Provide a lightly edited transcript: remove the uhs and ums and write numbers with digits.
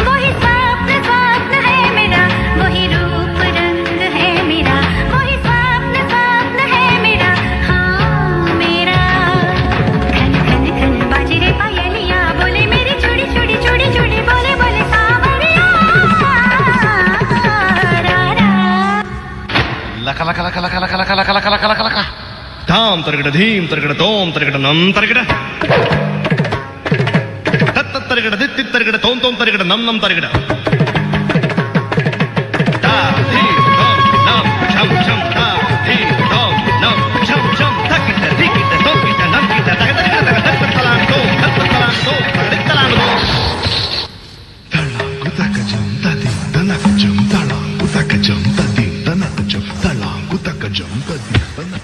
वही स्वप्न स्वप्न है मेरा, वही रूप रंग है मेरा, वही स्वप्न स्वप्न है मेरा, हाँ मेरा। खन खन खन बाजे रे पायलिया, बोले मेरी चूड़ी चूड़ी चूड़ी चूड़ी, बोले बोले सावरिया लका लका लका लका लका लका लका लका लका लका लका धाम तरगड़ धीम तरगड़ तोम तरगड़ नम तरगड़ तत्त तरगड़ दित्ति तरगड़ तोम तोम तरगड़ नम नम तरगड़ ता धीम तोम नम शम शम ता धीम तोम नम शम शम तकिट दिकिट तोकिट नमकिट तग तरगड़ तग तत्त तलाम तो तरगड़ तलाम तो तलांगु तकजम तदिम तनकजम तलांगु तकजम तदिम तनकजम तलांगु तकजम तदिम तनकजम